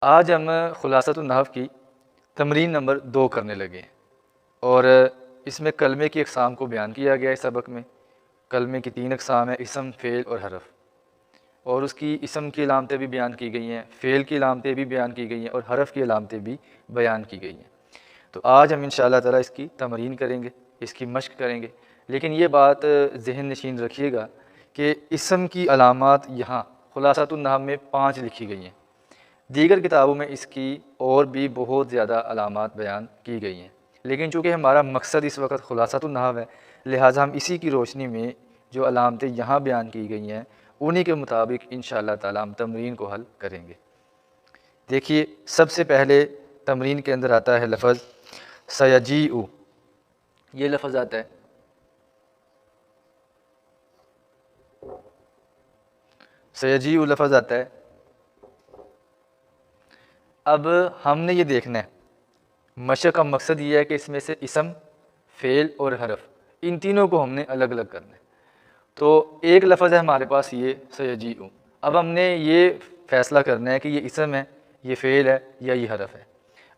आज हम खुलासतुन नहव की तमरीन नंबर 2 करने लगे हैं और इसमें कलमे की अक़साम को बयान किया गया है। सबक में कलमे की 3 अक़साम है, इसम, फ़ेल और हरफ, और उसकी इसम की अलामतें भी बयान की गई हैं, फ़ेल की अलामतें भी बयान की गई हैं और हरफ की अलामतें भी बयान की गई हैं। तो आज हम इंशाअल्लाह ताला इसकी तमरीन करेंगे, इसकी मश्क करेंगे। लेकिन ये बात ज़हन नशीन रखिएगा कि इसम की अलामात यहाँ खुलासतुन नहव में 5 लिखी गई हैं। दीगर किताबों में इसकी और भी बहुत ज़्यादा अलामात बयान की गई हैं, लेकिन चूँकि हमारा मकसद इस वक्त खुलासतुन नहव है, लिहाजा हम इसी की रोशनी में जो अलामतें यहाँ बयान की गई हैं उन्हीं के मुताबिक इंशाअल्लाह ताला हम तमरीन को हल करेंगे। देखिए, सबसे पहले तमरीन के अंदर आता है लफ़्ज़ सयजीउ। ये लफ़्ज़ आता है, सयजीउ लफ़्ज़ आता है। अब हमने ये देखना है, मशक़ का मकसद ये है कि इसमें से इसम, फ़ेल और हरफ, इन तीनों को हमने अलग अलग करना है। तो एक लफ़्ज़ है हमारे पास ये सयजीउ। अब हमने ये फ़ैसला करना है कि ये इसम है, ये फ़ेल है या ये हरफ है।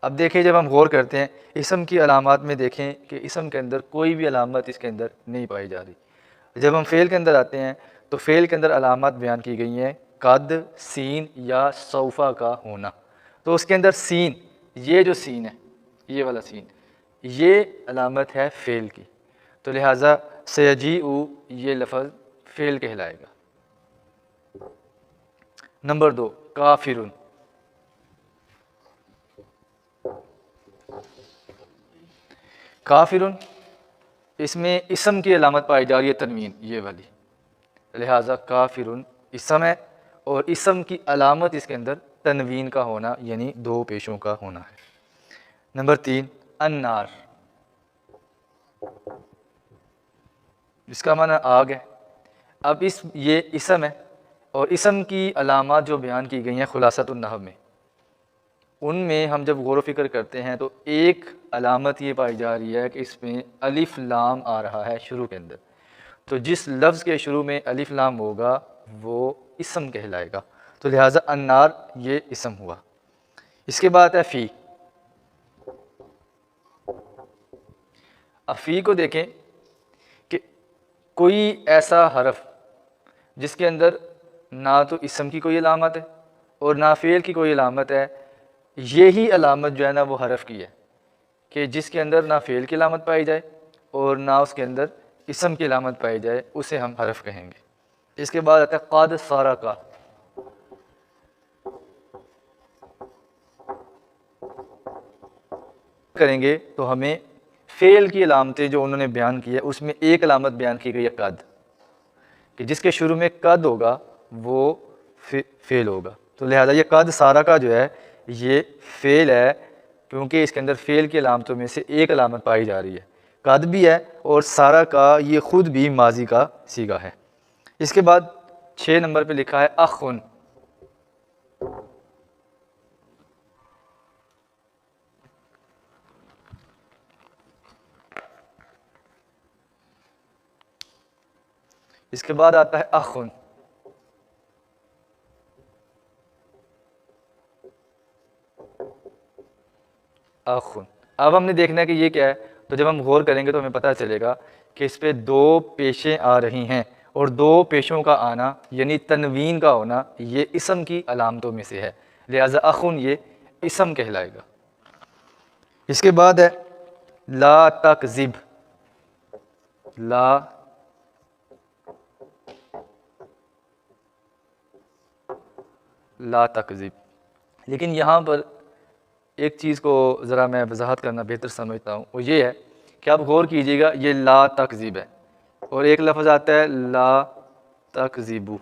अब देखें, जब हम गौर करते हैं इसम की अलामात में देखें कि इसम के अंदर कोई भी अलामत इसके अंदर नहीं पाई जा रही। जब हम फ़ेल के अंदर आते हैं तो फ़ेल के अंदर अलामत बयान की गई हैं, कद, सीन या सौफ़ा का होना। तो उसके अंदर सीन, ये जो सीन है, ये वाला सीन, ये अलामत है फ़ेल की। तो लिहाजा सयजीउ ये लफ़्ज़ फ़ेल कहलाएगा। नंबर 2, काफ़िरुन। काफ़िरुन, इसमें इसम की अलामत पाई जा रही है तनवीन, ये वाली, लिहाजा काफ़िरुन इसम है और इसम की अलामत इसके अंदर तनवीन का होना यानी 2 पेशों का होना है। नंबर 3, अन्नार, इसका माना आग है। अब ये इसम है और इसम की अलामत जो बयान की गई हैं खुलासतुन नहव में, उनमें हम जब गौर व फ़िक्र करते हैं तो एक अलामत ये पाई जा रही है कि इसमें अलिफ लाम आ रहा है शुरू के अंदर। तो जिस लफ्ज़ के शुरू में अलिफ लाम होगा वो इसम कहलाएगा। तो लिहाजा अन्नार ये इसम हुआ। इसके बाद है फ़ी। अब फ़ी को देखें कि कोई ऐसा हरफ जिसके अंदर ना तो इसम की कोई अलामत है और ना फ़ेल की कोई अलामत है, यही अलामत जो है ना वो हरफ की है कि जिसके अंदर ना फ़ेल की अलामत पाई जाए और ना उसके अंदर इसम की अलामत पाई जाए, उसे हम हरफ कहेंगे। इसके बाद आता है क़द सारा का। करेंगे तो हमें फ़ेल की अलामतें जो उन्होंने बयान की है उसमें एक अलामत बयान की गई है कद, कि जिसके शुरू में कद होगा वो फ़ेल होगा। तो लिहाजा ये कद सारा का जो है ये फ़ेल है, क्योंकि इसके अंदर फ़ेल की अलामतों में से एक अलामत पाई जा रही है, कद भी है और सारा का ये ख़ुद भी माजी का सीगा है। इसके बाद 6 नंबर पे लिखा है अख़ुन। इसके बाद आता है अख़ुन। अख़ुन, अब हमने देखना है कि ये क्या है। तो जब हम गौर करेंगे तो हमें पता चलेगा कि इस पे 2 पेशें आ रही हैं और 2 पेशों का आना यानी तनवीन का होना ये इसम की अलामतों में से है, लिहाजा अख़ुन ये इसम कहलाएगा। इसके बाद है ला तकज़िब। ला तकज़िब, लेकिन यहाँ पर एक चीज़ को ज़रा मैं वजाहत करना बेहतर समझता हूँ, वो ये है कि आप गौर कीजिएगा, ये ला तकज़िब है और एक लफ्ज़ आता है ला तकज़िबू।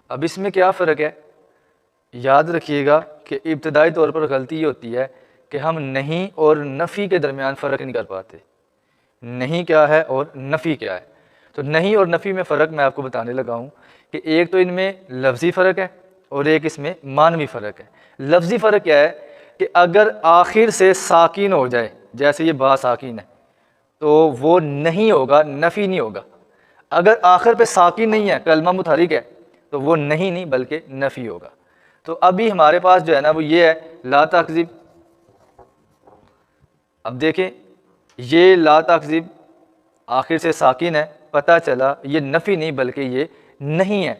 अब इसमें क्या फ़र्क है? याद रखिएगा कि इब्तदाई तौर पर गलती ये होती है कि हम नहीं और नफ़ी के दरमियान फ़र्क नहीं कर पाते। नहीं क्या है और नफ़ी क्या है। तो नहीं और नफ़ी में फ़र्क मैं आपको बताने लगा हूँ कि एक तो इनमें लफ्ज़ी फ़र्क है और एक इसमें मानवी फ़र्क है। लफ्ज़ी फ़र्क क्या है कि अगर आखिर से साकिन हो जाए, जैसे ये बा साकिन है, तो वो नहीं होगा, नफ़ी नहीं होगा। अगर आखिर पे साकिन नहीं है, कलमा मुतहरिक है, तो वो नहीं बल्कि नफ़ी होगा। तो अभी हमारे पास जो है ना वो ये है ला तकज़िब। अब देखें ये ला तकज़िब आखिर से साकिन है, पता चला ये नफ़ी नहीं बल्कि ये नहीं है।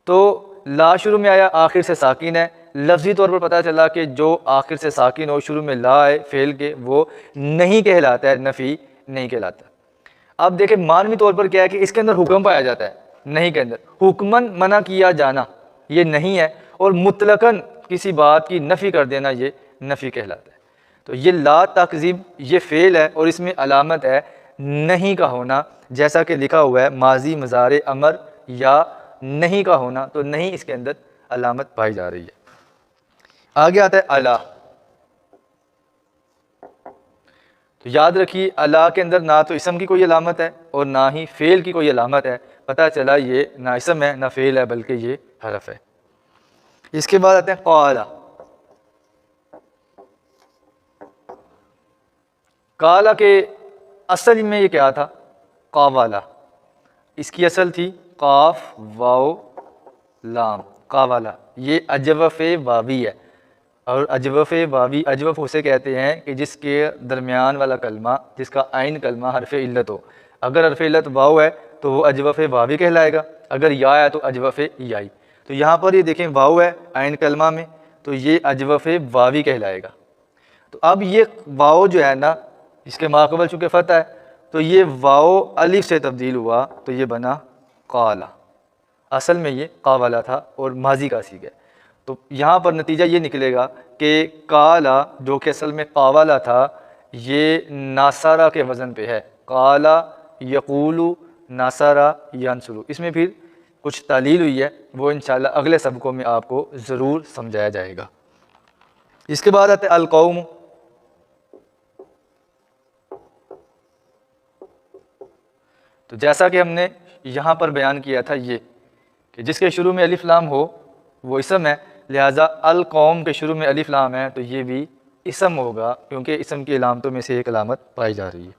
तो ला शुरू में आया, आखिर से साकिन है, लफ्ज़ी तौर पर पता चला कि जो आखिर से साकिन हो, शुरू में ला है फ़ेल के, वो नहीं कहलाता है, नफ़ी नहीं कहलाता। अब देखें मानवी तौर पर क्या है कि इसके अंदर हुक्म पाया जाता है, नहीं के अंदर हुक्मन मना किया जाना ये नहीं है, और मुतलकन किसी बात की नफ़ी कर देना ये नफ़ी कहलाता है। तो ये ला तकज़िब ये फ़ेल है और इसमें अलामत है नहीं का होना, जैसा कि लिखा हुआ है माजी मज़ारे अमर या नहीं का होना, तो नहीं इसके अंदर अलामत पाई जा रही है। आगे आता है अला। तो याद रखिए अला के अंदर ना तो इसम की कोई अलामत है और ना ही फ़ेल की कोई अलामत है, पता चला ये ना इसम है ना फ़ेल है बल्कि ये हरफ है। इसके बाद आते हैं क़ाला। काला के असल में ये क्या था, कावाला। इसकी असल थी काफ वाओ लाम, कावाला। ये अजवफ़ वावी है, और अजवफ़ वावी अजवफ़ उसे कहते हैं कि जिसके दरमियान वाला कलमा, जिसका आइन कलमा हरफ इल्लत हो। अगर हरफ इल्लत वाव है तो वो अजवफ़ वावी कहलाएगा, अगर या है तो अजवफ़ याई। तो यहाँ पर ये देखें वाव है आइन कलमा में, तो ये अजवफ़ वावी कहलाएगा। तो अब ये वाव जो है ना, इसके माक़बल चूँकि फ़तह है, तो ये वाव अलिफ से तब्दील हुआ तो ये बना काला। असल में ये कावाला था और माजी का सीगा है। तो यहाँ पर नतीजा ये निकलेगा कि काला जो कि असल में कावाला था, ये नासारा के वज़न पे है। काला यकूलु नासारा यंसुरु। इसमें फिर कुछ तालील हुई है, वो इंशाअल्लाह अगले सबकों में आपको ज़रूर समझाया जाएगा। इसके बाद आते अल कौम। तो जैसा कि हमने यहाँ पर बयान किया था ये कि जिसके शुरू में अलिफ लाम हो वो इसम है, लिहाजा अल कौम के शुरू में अलिफ लाम है तो ये भी इसम होगा, क्योंकि इसम की अलामतों में से एक अलामत पाई जा रही है।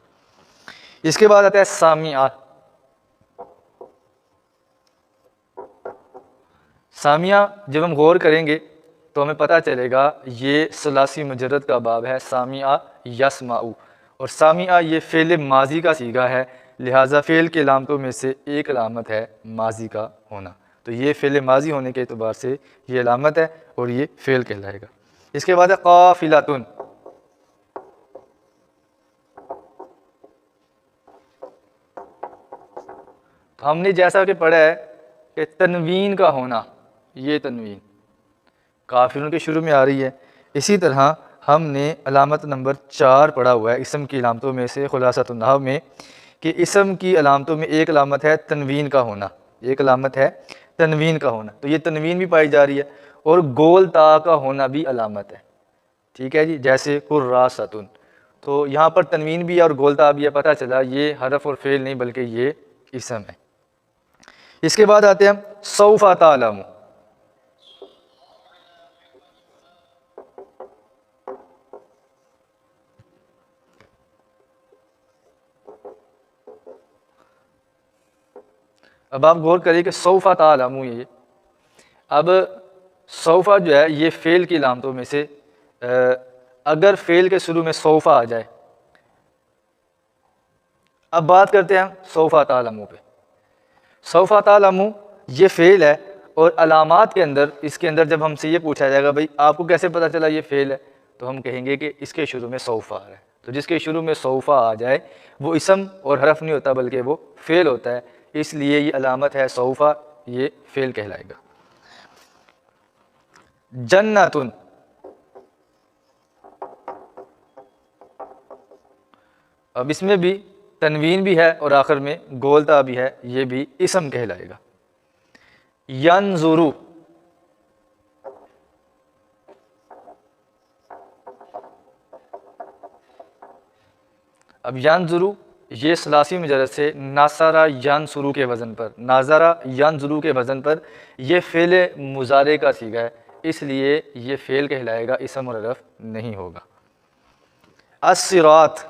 इसके बाद आता है सामिया। सामिया जब हम गौर करेंगे तो हमें पता चलेगा ये सलासी मुजर्रद का बाब है, सामिया यस्माउ। और सामिया ये फ़ेल माजी का सीगा है, लिहाजा फ़ेल के अलामतों में से एक अलामत है माजी का होना। तो ये फ़ेल माजी होने के अतबार से ये अलामत है और ये फ़ेल कहलाएगा। इसके बाद है काफ़िलातुन। तो हमने जैसा कि पढ़ा है कि तनवीन का होना, ये तनवीन काफ़िरों के शुरू में आ रही है। इसी तरह हमने अलामत नंबर 4 पढ़ा हुआ है इसम की अलामतों में से खुलासतुन नहव में, कि इसम की अलामतों में एक अलामत है तनवीन का होना, एक अलामत है तनवीन का होना। तो ये तनवीन भी पाई जा रही है और गोल ता का होना भी अलामत है। ठीक है जी, जैसे कुर्रासतुन। तो यहाँ पर तनवीन भी है और गोल ता भी है, पता चला ये हरफ और फ़ेल नहीं बल्कि ये इसम है। इसके बाद आते हैं हम सौफा तालमु। अब आप गौर करिए कि सौफा तालमु, ये अब सौफा जो है ये फ़ेल की अलामतों में से अगर फ़ेल के शुरू में सौफा आ जाए। अब बात करते हैं हम सौफा तालमु पे। सौफा तालमु ये फ़ेल है और अलामात के अंदर, इसके अंदर जब हमसे ये पूछा जाएगा भाई आपको कैसे पता चला ये फ़ेल है, तो हम कहेंगे कि इसके शुरू में सौफा आ रहा है। तो जिसके शुरू में सौफा आ जाए वो इसम और हरफ नहीं होता बल्कि वो फ़ेल होता है, इसलिए ये अलामत है सौफा, ये फ़ेल कहलाएगा। जन्नतुन। अब इसमें भी तनवीन भी है और आखिर में गोलता भी है, ये भी इसम कहलाएगा। यंजुरु। अब यंजुरु ये सलासी मुजर्रद से नासारा यंसुरु के वज़न पर, नाज़ारा यंजुरु के वज़न पर ये फ़ेल मुज़ारे का सीगा है, इसलिए ये फ़ेल कहलाएगा, इसम और हरफ नहीं होगा। अस्सिरात।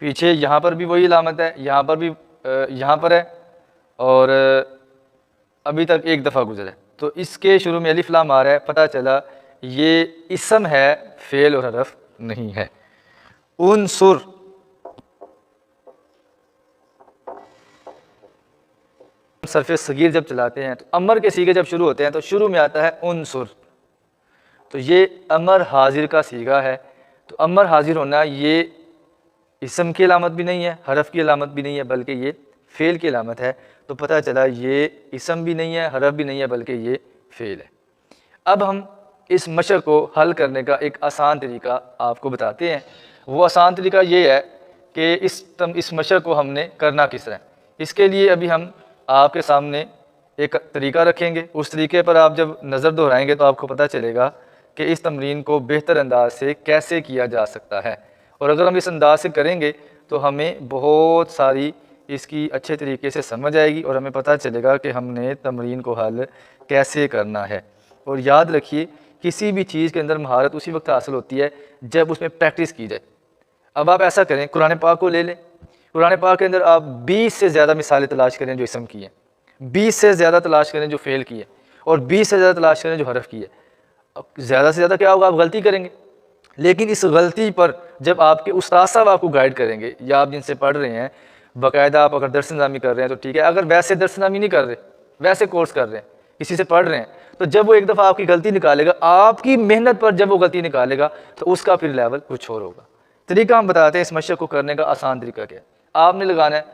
पीछे यहाँ पर भी वही अलामत है, यहाँ पर भी यहाँ पर है और अभी तक एक दफ़ा गुजरा है, तो इसके शुरू में अलिफ लाम आ रहा है, पता चला ये इसम है, फ़ेल और हरफ नहीं है। उनसुर, सरफ़े सगीर जब चलाते हैं तो अमर के सीगे जब शुरू होते हैं तो शुरू में आता है उनसुर, तो ये अमर हाजिर का सीगा है। तो अमर हाजिर होना ये इसम की अलामत भी नहीं है, हरफ की अलामत भी नहीं है, बल्कि ये फ़ेल की अलामत है। तो पता चला ये इसम भी नहीं है, हरफ भी नहीं है, बल्कि ये फ़ेल है। अब हम इस मशक़ को हल करने का एक आसान तरीका आपको बताते हैं। वो आसान तरीका ये है कि इस मशक़ को हमने करना किस तरह। इसके लिए अभी हम आपके सामने एक तरीका रखेंगे, उस तरीके पर आप जब नज़र दोहराएंगे तो आपको पता चलेगा कि इस तमरीन को बेहतर अंदाज से कैसे किया जा सकता है। और अगर हम इस अंदाज से करेंगे तो हमें बहुत सारी इसकी अच्छे तरीके से समझ आएगी और हमें पता चलेगा कि हमने तमरीन को हल कैसे करना है। और याद रखिए, किसी भी चीज़ के अंदर महारत उसी वक्त हासिल होती है जब उसमें प्रैक्टिस की जाए। अब आप ऐसा करें, कुरान पाक को ले लें, कुरान पाक के अंदर आप 20 से ज़्यादा मिसालें तलाश करें जो इसम की हैं, 20 से ज़्यादा तलाश करें जो फ़ेल की है, और 20 से ज़्यादा तलाश करें जो हरफ की है। अब ज़्यादा से ज़्यादा क्या होगा, आप गलती करेंगे, लेकिन इस गलती पर जब आपके उस्ताद साहब आपको गाइड करेंगे या आप जिनसे पढ़ रहे हैं, बाकायदा आप अगर दर्स निज़ामी कर रहे हैं तो ठीक है, अगर वैसे दर्स निज़ामी नहीं कर रहे, वैसे कोर्स कर रहे हैं, किसी से पढ़ रहे हैं, तो जब वो एक दफ़ा आपकी गलती निकालेगा, आपकी मेहनत पर जब वो गलती निकालेगा तो उसका फिर लेवल कुछ और होगा। तरीका हम बताते हैं इस मशक़ को करने का। आसान तरीका क्या है, आपने लगाना है,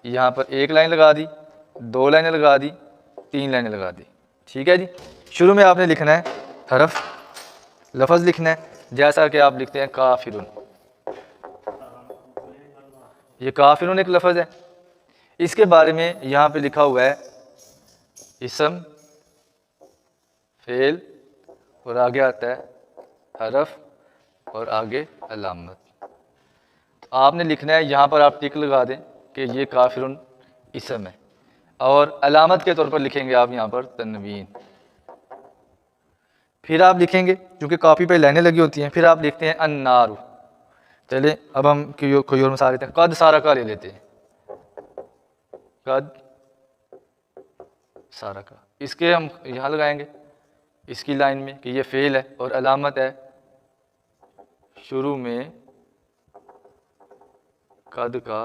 यहाँ पर एक लाइन लगा दी, 2 लाइनें लगा दी, 3 लाइनें लगा दी, ठीक है जी। शुरू में आपने लिखना है हरफ, लफ्ज़ लिखना है, जैसा कि आप लिखते हैं काफिरुन। ये काफिरुन एक लफ्ज़ है, इसके बारे में यहाँ पे लिखा हुआ है इसम, फ़ेल, और आगे आता है हरफ, और आगे अलामत। तो आपने लिखना है, यहाँ पर आप टिक लगा दें कि ये काफिरुन इसम है, और अलामत के तौर पर लिखेंगे आप यहाँ पर तनवीन। फिर आप लिखेंगे, क्योंकि कॉपी पे लाइनें लगी होती हैं, फिर आप लिखते हैं अन्नारु। चलिए अब हम कोई और मिसाल लेते हैं, कद सारा का ले लेते हैं, कद सारा का, इसके हम यहाँ लगाएंगे इसकी लाइन में कि ये फ़ेल है, और अलामत है शुरू में कद का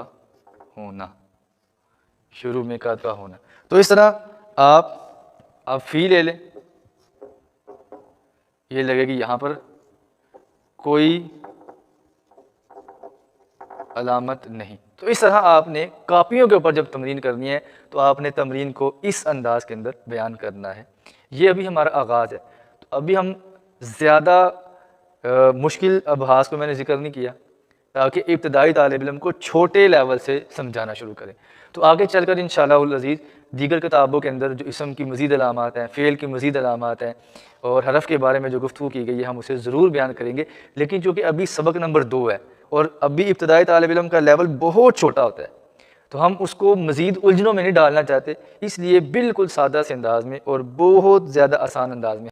होना, शुरू में कद का होना। तो इस तरह आप फ़ी ले लें, ये लगेगी यहाँ पर कोई अलामत नहीं। तो इस तरह आपने कापियों के ऊपर जब तमरीन करनी है तो आपने तमरीन को इस अंदाज के अंदर बयान करना है। ये अभी हमारा आगाज़ है, तो अभी हम ज़्यादा मुश्किल अबहास को मैंने जिक्र नहीं किया, ताकि इब्तदाई तालिब इल्म को छोटे लेवल से समझाना शुरू करें। तो आगे चलकर इंशाअल्लाह अज़ीज़ दीगर किताबों के अंदर जो इसम की मज़ीद अलामात हैं, फ़ेल की मज़ीद अलामात हैं, और हरफ के बारे में जो गुफ्तगू की गई है, हम उसे ज़रूर बयान करेंगे। लेकिन चूँकि अभी सबक नंबर 2 है और अभी इब्तदाई तालिब इल्म का लेवल बहुत छोटा होता है, तो हम उसको मज़ीद उलझनों में नहीं डालना चाहते, इसलिए बिल्कुल सादा से अंदाज़ में और बहुत ज़्यादा आसान अंदाज़ में